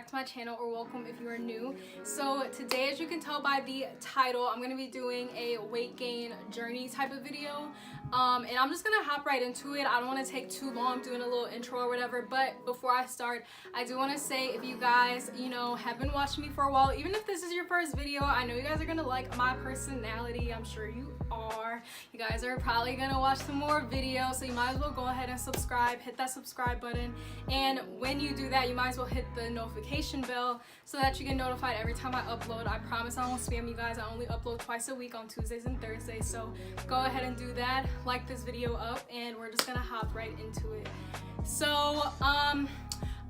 back to my channel, or welcome if you are new. So today, as you can tell by the title, I'm gonna be doing a weight gain journey type of video, and I'm just gonna hop right into it. I don't want to take too long doing a little intro or whatever, but before I start, I do want to say, if you guys have been watching me for a while, even if this is your first video, I know you guys are gonna like my personality. I'm sure you are. You guys are probably gonna watch some more videos, so you might as well go ahead and subscribe. Hit that subscribe button, and when you do that, you might as well hit the notification bell so that you get notified every time I upload. I promise I won't spam you guys. I only upload twice a week on Tuesdays and Thursdays, so go ahead and do that. Like this video up, and we're just gonna hop right into it. So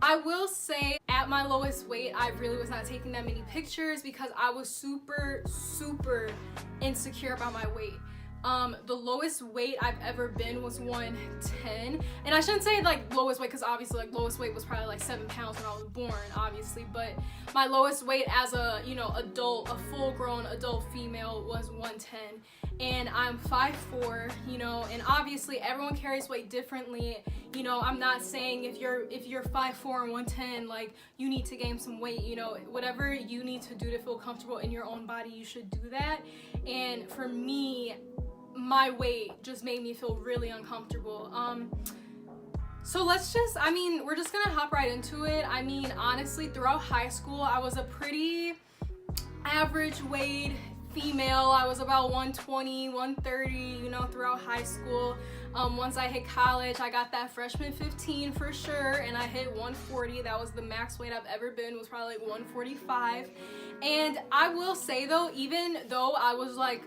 I will say, at my lowest weight, I really was not taking that many pictures because I was super insecure about my weight. The lowest weight I've ever been was 110, and I shouldn't say like lowest weight because obviously like lowest weight was probably like 7 pounds when I was born, obviously, but my lowest weight as a adult, a full-grown adult female, was 110, and I'm 5'4", and obviously everyone carries weight differently. I'm not saying if you're 5'4" and 110, like, you need to gain some weight. Whatever you need to do to feel comfortable in your own body, you should do that. And for me, my weight just made me feel really uncomfortable. So we're just gonna hop right into it. Honestly, throughout high school, I was a pretty average weight female. I was about 120, 130, throughout high school. Once I hit college, I got that freshman 15 for sure, and I hit 140. That was the max weight I've ever been, was probably like 145. And I will say though, even though I was like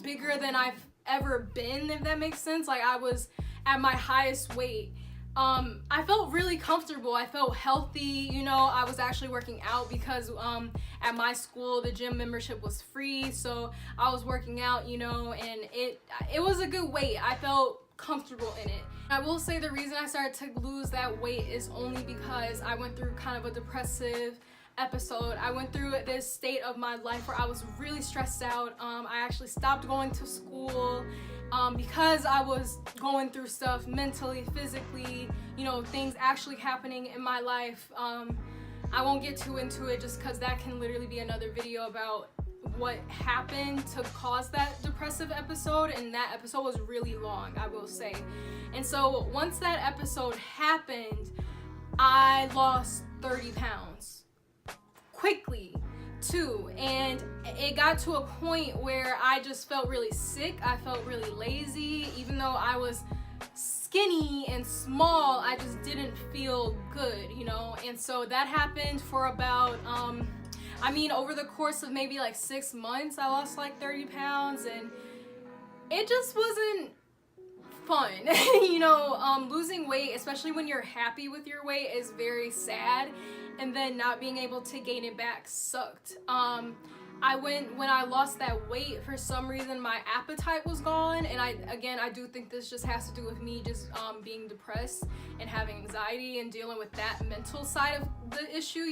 bigger than I've ever been, if that makes sense, like I was at my highest weight, I felt really comfortable. I felt healthy. I was actually working out because at my school the gym membership was free, so I was working out, and it was a good weight. I felt comfortable in it. I will say the reason I started to lose that weight is only because I went through kind of a depressive episode. I went through this state of my life where I was really stressed out. I actually stopped going to school because I was going through stuff mentally, physically, things actually happening in my life. I won't get too into it just because that can literally be another video about what happened to cause that depressive episode, and that episode was really long, I will say. And so once that episode happened, I lost 30 pounds quickly too, and it got to a point where I just felt really sick. I felt really lazy. Even though I was skinny and small, I just didn't feel good, and so that happened for about over the course of maybe like 6 months, I lost like 30 pounds, and it just wasn't fun. Losing weight, especially when you're happy with your weight, is very sad, and then not being able to gain it back sucked. When I lost that weight, for some reason my appetite was gone, and I do think this just has to do with me just being depressed and having anxiety and dealing with that mental side of the issue,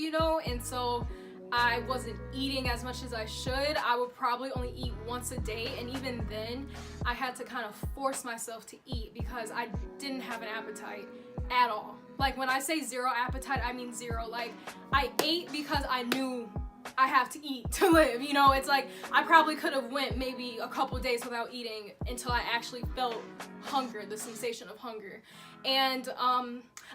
and so I wasn't eating as much as I should. I would probably only eat once a day, and even then I had to kind of force myself to eat because I didn't have an appetite at all. Like, when I say zero appetite, I mean zero. Like, I ate because I knew I have to eat to live. It's like I probably could have went maybe a couple days without eating until I actually felt hunger, the sensation of hunger. And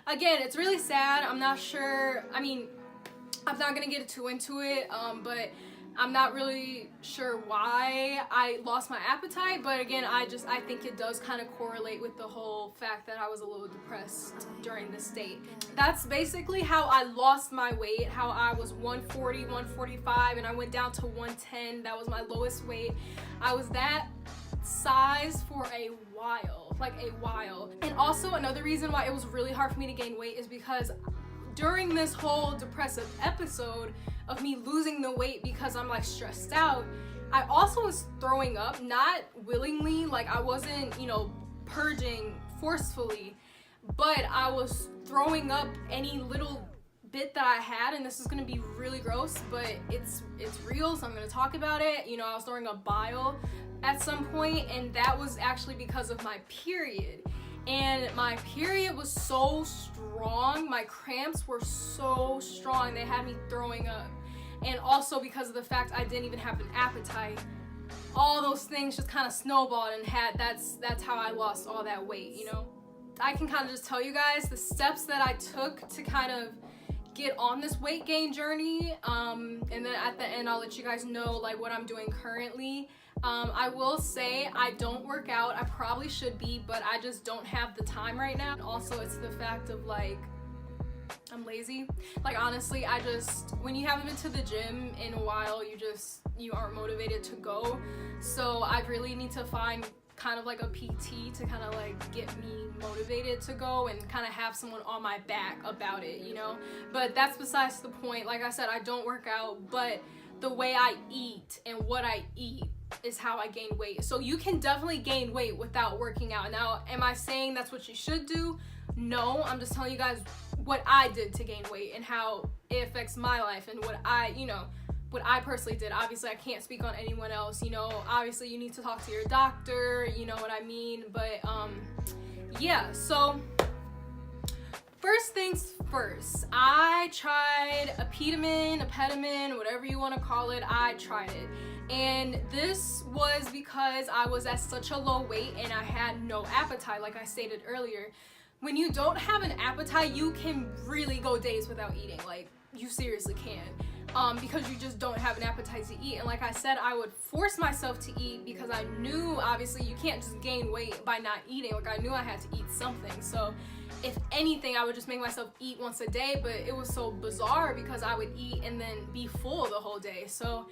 again, it's really sad. I'm not sure, I'm not gonna get too into it, but I'm not really sure why I lost my appetite. But again, I think it does kind of correlate with the whole fact that I was a little depressed during this state. That's basically how I lost my weight, how I was 140, 145, and I went down to 110. That was my lowest weight. I was that size for a while, And also another reason why it was really hard for me to gain weight is because during this whole depressive episode of me losing the weight because I'm like stressed out, I also was throwing up, not willingly, like I wasn't, purging forcefully, but I was throwing up any little bit that I had, and this is gonna be really gross, but it's real, so I'm gonna talk about it. I was throwing up bile at some point, and that was actually because of my period. and my period was so strong. My cramps were so strong, they had me throwing up. And also because of the fact I didn't even have an appetite, all those things just kind of snowballed, and that's how I lost all that weight, you know. I can kind of just tell you guys the steps that I took to kind of get on this weight gain journey, and then at the end I'll let you guys know like what I'm doing currently. I will say I don't work out. I probably should be, but I just don't have the time right now. And also it's the fact of like I'm lazy. Like honestly, when you haven't been to the gym in a while, you aren't motivated to go. So I really need to find kind of like a PT to kind of like get me motivated to go and kind of have someone on my back about it, you know. But that's besides the point. Like I said, I don't work out, but the way I eat and what I eat is how I gain weight. So you can definitely gain weight without working out. Now, am I saying that's what you should do? No, I'm just telling you guys what I did to gain weight and how it affects my life and what I personally did. Obviously, I can't speak on anyone else, you know. Obviously, you need to talk to your doctor, you know what I mean? But, yeah, so first things first, I tried Apetamin, whatever you want to call it, I tried it. And this was because I was at such a low weight and I had no appetite, like I stated earlier. When you don't have an appetite, you can really go days without eating, like you seriously can. Because you just don't have an appetite to eat. And like I said, I would force myself to eat because I knew obviously you can't just gain weight by not eating. Like I knew I had to eat something. So if anything, I would just make myself eat once a day, but it was so bizarre because I would eat and then be full the whole day. So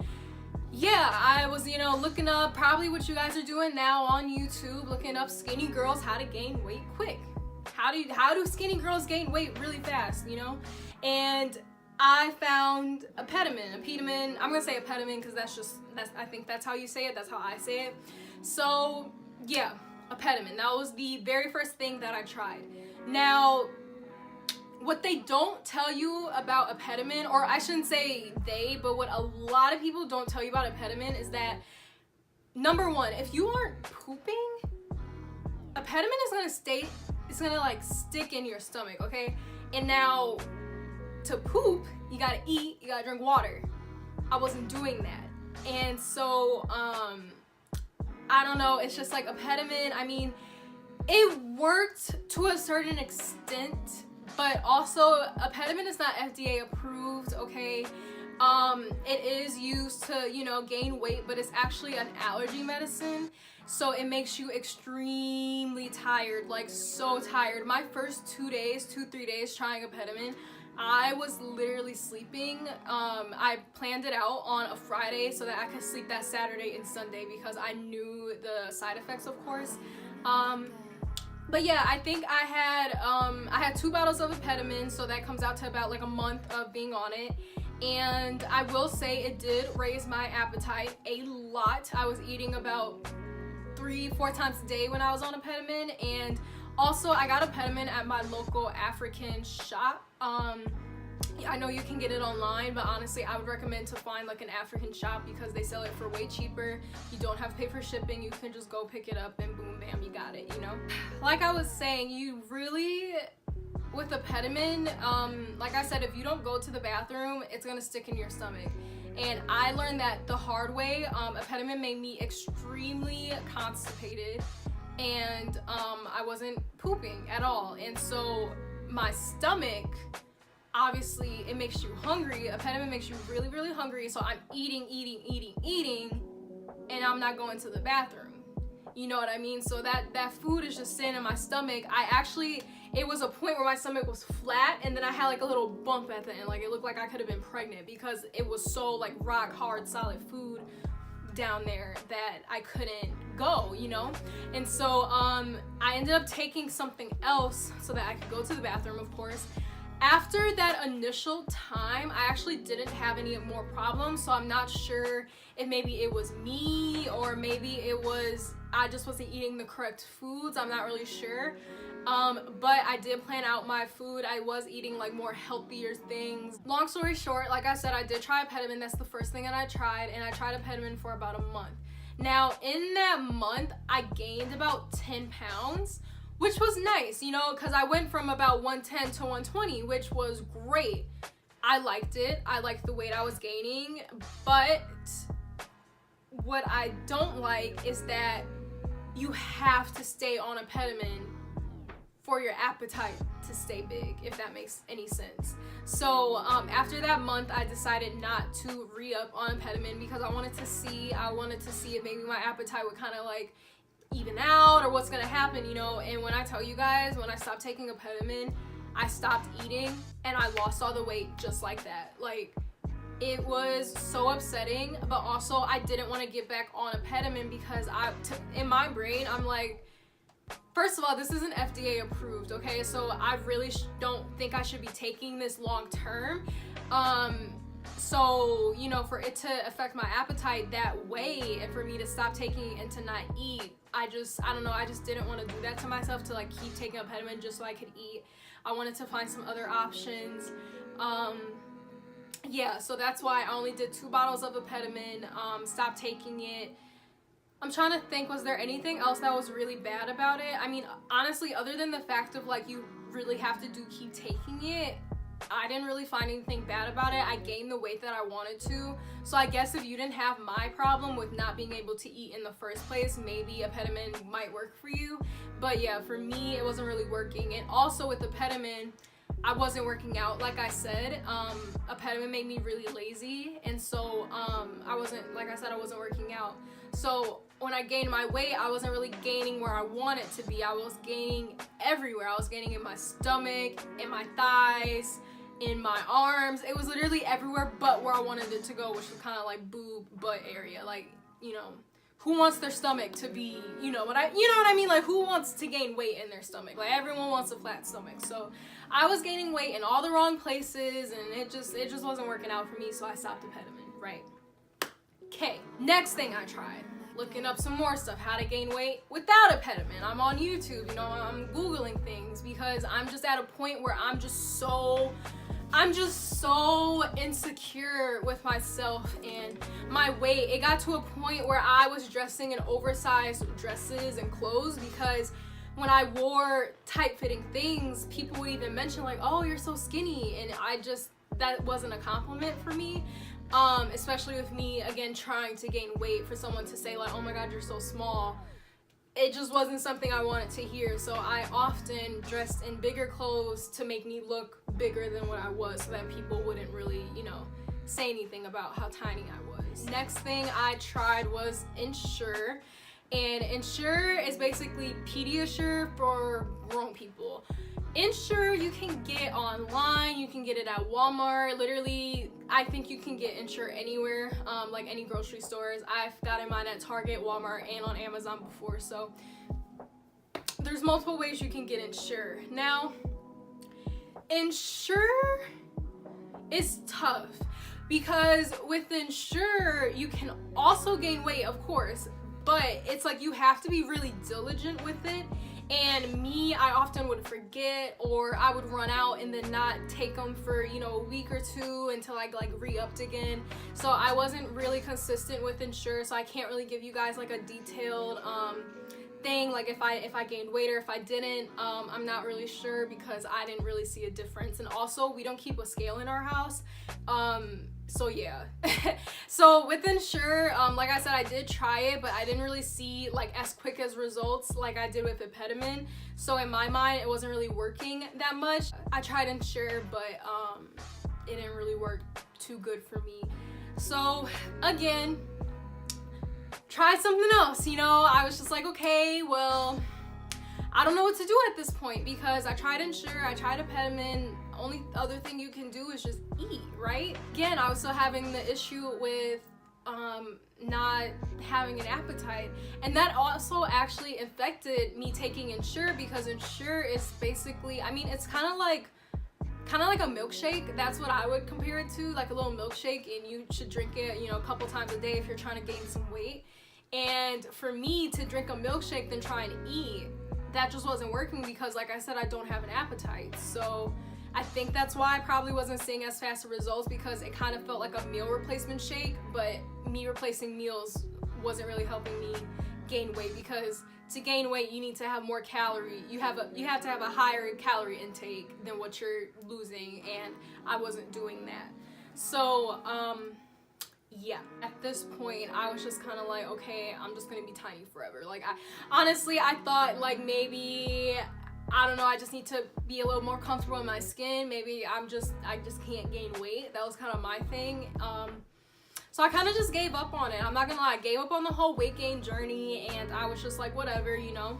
yeah, I was, you know, looking up probably what you guys are doing now on YouTube, looking up skinny girls, how to gain weight quick. How do skinny girls gain weight really fast, you know? And I found Apetamin. I'm gonna say Apetamin because I think that's how you say it. That's how I say it. So yeah, Apetamin. That was the very first thing that I tried. Now, what they don't tell you about Apetamin, or I shouldn't say they, but what a lot of people don't tell you about Apetamin is that, number one, if you aren't pooping, Apetamin it's gonna like stick in your stomach, okay? And now, to poop, you gotta eat, you gotta drink water. I wasn't doing that. And so, I don't know, it's just like Apetamin, I mean, it worked to a certain extent, but also Apetamin is not FDA approved, okay? It is used to, you know, gain weight, but it's actually an allergy medicine. So it makes you extremely tired, like so tired. My first 3 days trying Apetamin, I was literally sleeping. I planned it out on a Friday so that I could sleep that Saturday and Sunday because I knew the side effects, of course. But yeah, I think I had 2 bottles of Apetamin, so that comes out to about like a month of being on it. And I will say it did raise my appetite a lot. I was eating about 3-4 times a day when I was on Apetamin. And also I got Apetamin at my local African shop. I know you can get it online, but honestly I would recommend to find like an African shop because they sell it for way cheaper. You don't have to pay for shipping. You can just go pick it up and boom bam, you got it, you know. Like I was saying, you really, with Apetamin, like I said, if you don't go to the bathroom, it's gonna stick in your stomach. And I learned that the hard way. Apetamin made me extremely constipated and I wasn't pooping at all. And so my stomach, obviously it makes you hungry. Apetamin makes you really, really hungry. So I'm eating, and I'm not going to the bathroom. You know what I mean? So that food is just sitting in my stomach. It was a point where my stomach was flat and then I had like a little bump at the end. Like it looked like I could have been pregnant because it was so like rock hard, solid food down there that I couldn't go, you know? And so I ended up taking something else so that I could go to the bathroom, of course. After that initial time, I actually didn't have any more problems, so I'm not sure if maybe it was me or maybe I just wasn't eating the correct foods. I'm not really sure. But I did plan out my food. I was eating like more healthier things. Long story short, like I said, I did try Apetamin. That's the first thing that I tried, and I tried Apetamin for about a month. Now, in that month, I gained about 10 pounds, which was nice, you know, because I went from about 110 to 120, which was great. I liked it. I liked the weight I was gaining, but what I don't like is that you have to stay on Apetamin for your appetite to stay big, if that makes any sense. So after that month, I decided not to re-up on Apetamin because I wanted to see if maybe my appetite would kind of like even out or what's gonna happen, you know. And when I tell you guys, when I stopped taking Apetamin, I stopped eating and I lost all the weight just like that. Like, it was so upsetting, but also I didn't want to get back on Apetamin because in my brain, I'm like, first of all, this isn't FDA approved, okay? So I really don't think I should be taking this long term. So, you know, for it to affect my appetite that way and for me to stop taking it and to not eat, I don't know, I just didn't want to do that to myself, to like keep taking Apetamin just so I could eat. I wanted to find some other options. Yeah, so that's why I only did 2 bottles of Apetamin, stopped taking it. I'm trying to think, was there anything else that was really bad about it? I mean, honestly, other than the fact of like you really have to keep taking it, I didn't really find anything bad about it. I gained the weight that I wanted to. So I guess if you didn't have my problem with not being able to eat in the first place, maybe Apetamin might work for you. But yeah, for me, it wasn't really working. And also with Apetamin, I wasn't working out, like I said. Apetamin made me really lazy, and so I wasn't working out. So when I gained my weight, I wasn't really gaining where I wanted to be. I was gaining everywhere. I was gaining in my stomach, in my thighs, in my arms. It was literally everywhere but where I wanted it to go, which was kind of like boob, butt area. Like, you know, who wants their stomach to be, you know what I mean? Like, who wants to gain weight in their stomach? Like, everyone wants a flat stomach. So I was gaining weight in all the wrong places, and it just wasn't working out for me, so I stopped Apetamin, right? Okay, next thing I tried, looking up some more stuff, how to gain weight without Apetamin. I'm on YouTube, you know, I'm Googling things because I'm just at a point where I'm just so insecure with myself and my weight. It got to a point where I was dressing in oversized dresses and clothes because when I wore tight-fitting things, people would even mention like, oh, you're so skinny, and that wasn't a compliment for me. Especially with me, again, trying to gain weight, for someone to say like, oh my god, you're so small. It just wasn't something I wanted to hear. So I often dressed in bigger clothes to make me look bigger than what I was, so that people wouldn't really, you know, say anything about how tiny I was. Next thing I tried was Ensure. And Ensure is basically Pediasure for grown people. Ensure you can get online, you can get it at Walmart. Literally, I think you can get Ensure anywhere, like any grocery stores. I've gotten mine at Target, Walmart, and on Amazon before. So there's multiple ways you can get Ensure. Now, Ensure is tough because with Ensure, you can also gain weight, of course, but it's like you have to be really diligent with it. And me, I often would forget, or I would run out and then not take them for, you know, a week or two until I like re-upped again. So I wasn't really consistent with Ensure, so I can't really give you guys like a detailed thing, like if I gained weight or if I didn't. I'm not really sure because I didn't really see a difference. And also, we don't keep a scale in our house. So yeah. So with Ensure, like I said, I did try it, but I didn't really see like as quick as results like I did with Apetamin. So in my mind, it wasn't really working that much. I tried Ensure, but it didn't really work too good for me. So again, try something else, you know. I was just like, okay, well, I don't know what to do at this point because I tried Ensure, I tried Apetamin. Only other thing you can do is just eat, right? Again, I was still having the issue with not having an appetite, and that also actually affected me taking Ensure because Ensure is basically, I mean, it's kind of like a milkshake. That's what I would compare it to, like a little milkshake, and you should drink it, you know, a couple times a day if you're trying to gain some weight. And for me to drink a milkshake then try and eat, that just wasn't working because, like I said, I don't have an appetite. So I think that's why I probably wasn't seeing as fast results, because it kind of felt like a meal replacement shake, but me replacing meals wasn't really helping me gain weight, because to gain weight you need to have more calorie. You have to have a higher calorie intake than what you're losing, and I wasn't doing that. So yeah, at this point I was just kind of like, okay, I'm just gonna be tiny forever. Like, I thought like maybe, I don't know, I just need to be a little more comfortable in my skin. Maybe I just can't gain weight. That was kind of my thing. So I kind of just gave up on it. I'm not gonna lie, I gave up on the whole weight gain journey, and I was just like, whatever, you know,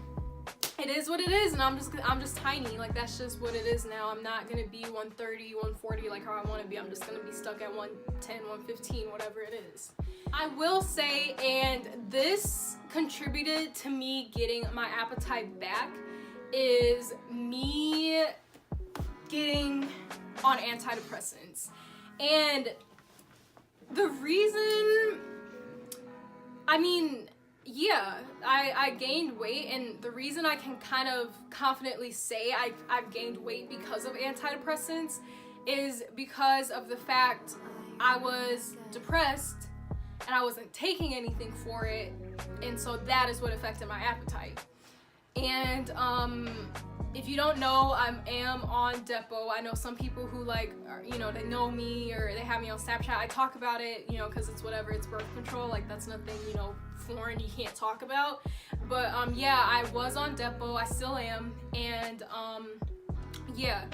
it is what it is, and I'm just tiny. Like, that's just what it is now. I'm not gonna be 130, 140 like how I want to be. I'm just gonna be stuck at 110, 115, whatever it is. I will say, and this contributed to me getting my appetite back, is me getting on antidepressants. And the reason, I mean, yeah, I gained weight, and the reason I can kind of confidently say I've gained weight because of antidepressants is because of the fact I was depressed and I wasn't taking anything for it, and so that is what affected my appetite. And if you don't know, I am on Depo. I know some people who like, you know, they know me or they have me on Snapchat. I talk about it, you know, because it's whatever, it's birth control. Like, that's nothing, you know, foreign you can't talk about. But yeah, I was on Depo. I still am. And yeah,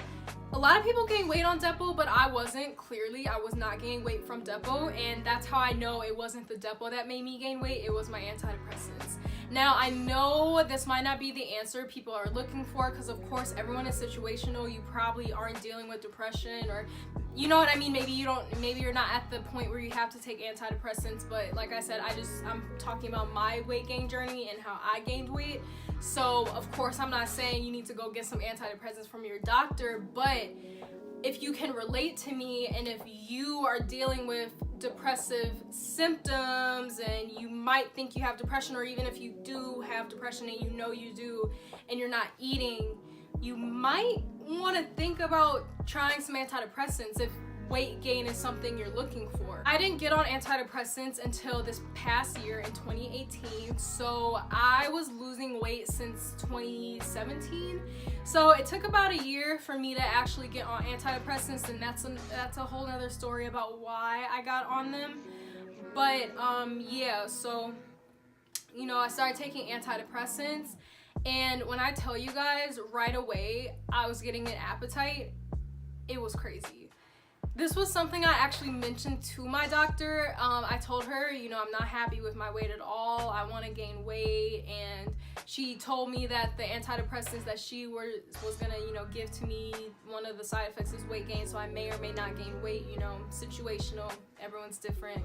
a lot of people gain weight on Depo, but I wasn't. Clearly, I was not gaining weight from Depo, and that's how I know it wasn't the Depo that made me gain weight. It was my antidepressants. Now, I know this might not be the answer people are looking for, because of course everyone is situational. You probably aren't dealing with depression, or you know what I mean, maybe you're not at the point where you have to take antidepressants. But like I said, I'm talking about my weight gain journey and how I gained weight. So of course I'm not saying you need to go get some antidepressants from your doctor, but if you can relate to me, and if you are dealing with depressive symptoms and you might think you have depression, or even if you do have depression and you know you do and you're not eating, you might want to think about trying some antidepressants if weight gain is something you're looking for. I didn't get on antidepressants until this past year in 2018, so I was losing weight since 2017. So it took about a year for me to actually get on antidepressants, and that's a whole nother story about why I got on them. But yeah, so you know, I started taking antidepressants, and when I tell you guys, right away I was getting an appetite. It was crazy. This was something I actually mentioned to my doctor. I told her, you know, I'm not happy with my weight at all. I want to gain weight, and she told me that the antidepressants that she was gonna, you know, give to me, one of the side effects is weight gain, so I may or may not gain weight, you know, situational, everyone's different.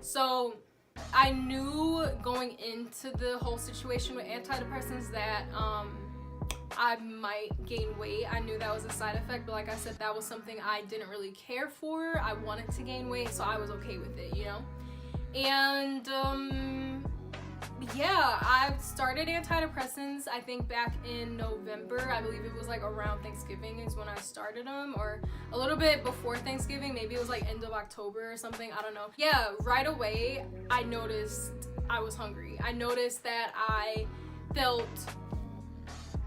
So I knew going into the whole situation with antidepressants that I might gain weight. I knew that was a side effect, but like I said, that was something I didn't really care for. I wanted to gain weight, so I was okay with it, you know? And yeah, I started antidepressants, I think back in November. I believe it was like around Thanksgiving is when I started them, or a little bit before Thanksgiving. Maybe it was like end of October or something, I don't know. Yeah, right away I noticed I was hungry. I noticed that I felt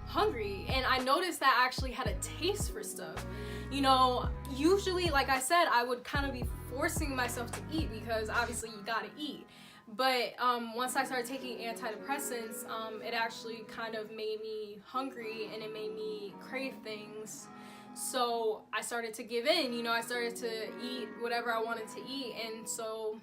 hungry, and I noticed that I actually had a taste for stuff. You know, usually, like I said, I would kind of be forcing myself to eat because obviously you gotta eat. But once I started taking antidepressants, it actually kind of made me hungry, and it made me crave things. So I started to give in, you know, I started to eat whatever I wanted to eat, and so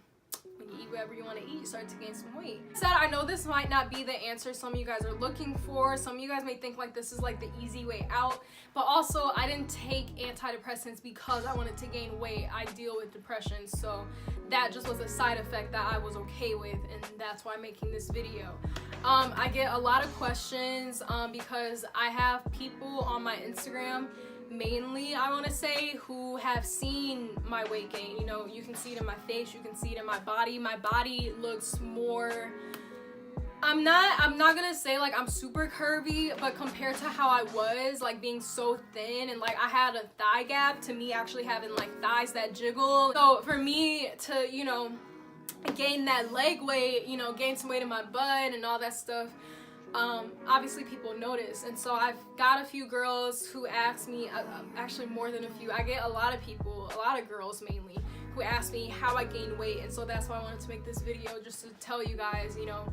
when you eat whatever you want to eat, you start to gain some weight. So I know this might not be the answer some of you guys are looking for. Some of you guys may think like this is like the easy way out, but also I didn't take antidepressants because I wanted to gain weight. I deal with depression, so that just was a side effect that I was okay with, and that's why I'm making this video. I get a lot of questions because I have people on my Instagram, mainly I want to say, who have seen my weight gain. You know, you can see it in my face, you can see it in my body. My body looks more, I'm not gonna say like I'm super curvy, but compared to how I was, like being so thin and like I had a thigh gap, to me actually having like thighs that jiggle. So for me to, you know, gain that leg weight, you know, gain some weight in my butt and all that stuff, obviously people notice. And so I've got a few girls who ask me, actually more than a few, I get a lot of people, a lot of girls mainly, who ask me how I gain weight. And so that's why I wanted to make this video, just to tell you guys, you know,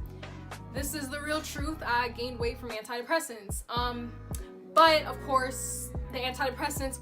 this is the real truth. I gained weight from antidepressants. But of course, the antidepressants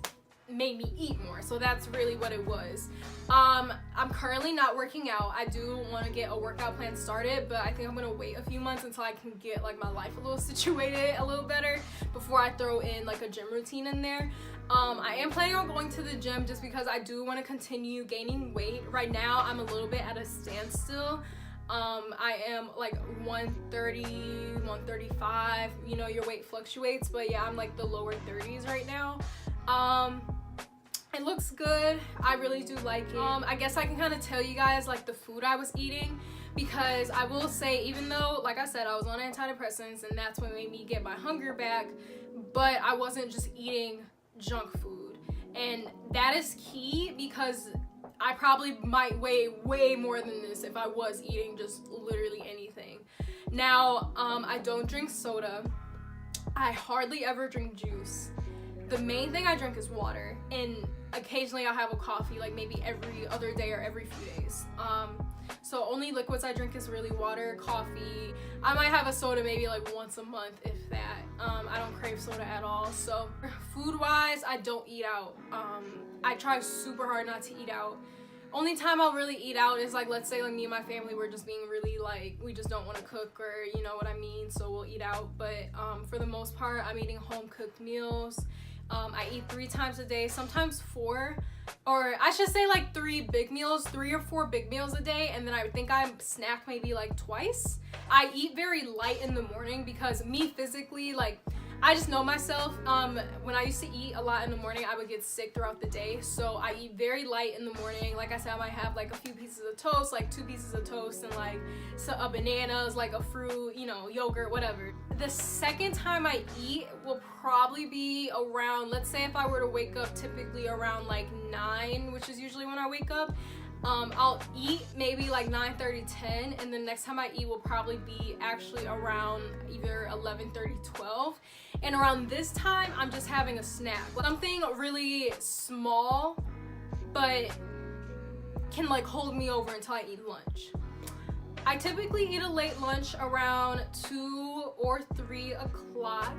made me eat more, so that's really what it was. I'm currently not working out. I do want to get a workout plan started, but I think I'm gonna wait a few months until I can get like my life a little situated a little better before I throw in like a gym routine in there. I am planning on going to the gym just because I do want to continue gaining weight. Right now I'm a little bit at a standstill. I am like 130, 135, you know, your weight fluctuates, but yeah, I'm like the lower 30s right now. It looks good. I really do like it. I guess I can kind of tell you guys like the food I was eating, because I will say, even though, like I said, I was on antidepressants and that's what made me get my hunger back, but I wasn't just eating junk food. And that is key, because I probably might weigh way more than this if I was eating just literally anything. Now, I don't drink soda. I hardly ever drink juice. The main thing I drink is water, and occasionally I'll have a coffee, like maybe every other day or every few days. So only liquids I drink is really water, coffee. I might have a soda maybe like once a month, if that. I don't crave soda at all. So food wise, I don't eat out. I try super hard not to eat out. Only time I'll really eat out is like, let's say like me and my family, we're just being really like, we just don't want to cook, or you know what I mean, so we'll eat out. But for the most part, I'm eating home cooked meals. I eat 3 times a day, sometimes 4, or I should say like 3 big meals, 3 or 4 big meals a day, and then I think I snack maybe like twice. I eat very light in the morning because me physically, like, I just know myself. When I used to eat a lot in the morning, I would get sick throughout the day. So I eat very light in the morning. Like I said, I might have like a few pieces of toast, like 2 pieces of toast, and like a bananas, like a fruit, you know, yogurt, whatever. The second time I eat will probably be around, let's say if I were to wake up typically around like 9, which is usually when I wake up. I'll eat maybe like 9:30, 10, and the next time I eat will probably be actually around either 11:30, 12. And around this time, I'm just having a snack. Something really small, but can like hold me over until I eat lunch. I typically eat a late lunch around 2 or 3 o'clock.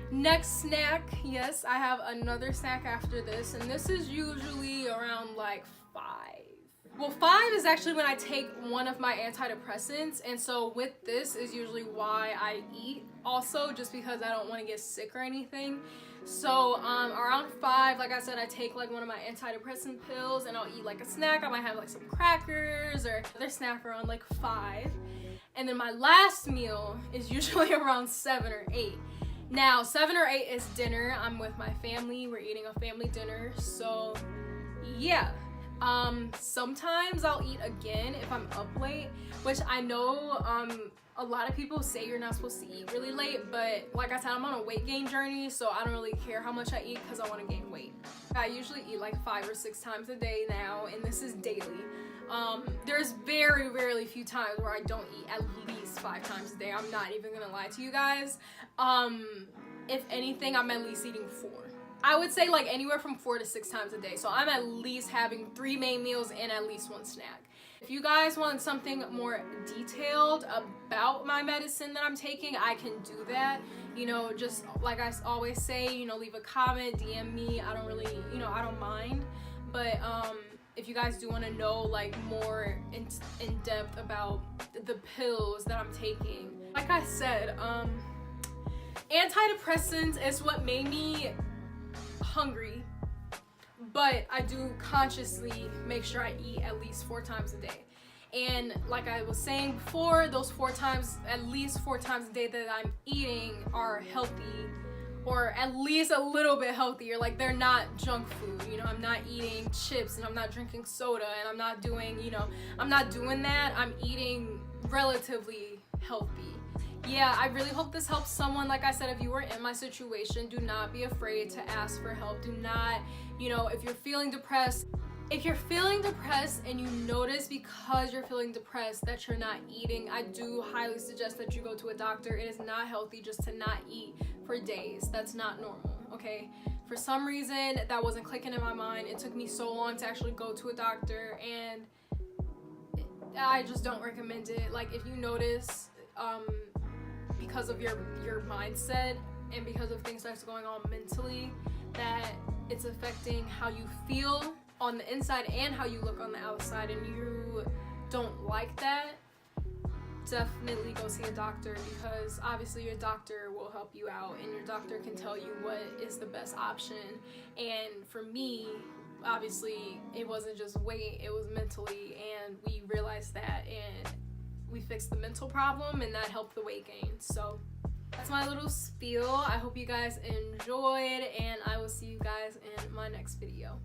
Next snack, yes, I have another snack after this, and this is usually around like 5. Well, 5 is actually when I take one of my antidepressants, and so with this is usually why I eat also, just because I don't want to get sick or anything. So around 5, like I said, I take like one of my antidepressant pills, and I'll eat like a snack. I might have like some crackers or another snack around like 5. And then my last meal is usually around 7 or 8. Now, 7 or 8 is dinner. I'm with my family. We're eating a family dinner. So yeah. Sometimes I'll eat again if I'm up late, which I know a lot of people say you're not supposed to eat really late, but like I said, I'm on a weight gain journey, so I don't really care how much I eat because I want to gain weight. I usually eat like 5 or 6 times a day now, and this is daily. There's very rarely few times where I don't eat at least 5 times a day. I'm not even gonna lie to you guys. If anything, I'm at least eating 4. I would say like anywhere from 4 to 6 times a day. So I'm at least having 3 main meals and at least 1 snack. If you guys want something more detailed about my medicine that I'm taking, I can do that. You know, just like I always say, you know, leave a comment, DM me. I don't really, you know, I don't mind. But if you guys do want to know like more in depth about the pills that I'm taking, like I said, antidepressants is what made me hungry, but I do consciously make sure I eat at least 4 times a day. And like I was saying before, those 4 times, at least 4 times a day that I'm eating are healthy, or at least a little bit healthier. Like, they're not junk food, you know. I'm not eating chips, and I'm not drinking soda, and I'm not doing, you know, I'm not doing that. I'm eating relatively healthy. Yeah, I really hope this helps someone. Like I said, if you were in my situation, do not be afraid to ask for help. Do not, you know, if you're feeling depressed, if you're feeling depressed and you notice because you're feeling depressed that you're not eating, I do highly suggest that you go to a doctor. It is not healthy just to not eat for days. That's not normal, okay? For some reason, that wasn't clicking in my mind. It took me so long to actually go to a doctor, and I just don't recommend it. Like, if you notice, because of your mindset and because of things that's going on mentally, that it's affecting how you feel on the inside and how you look on the outside, and you don't like that, definitely go see a doctor, because obviously your doctor will help you out and your doctor can tell you what is the best option. And for me, obviously it wasn't just weight, it was mentally, and we realized that and we fixed the mental problem, and that helped the weight gain. So that's my little spiel. I hope you guys enjoyed, and I will see you guys in my next video.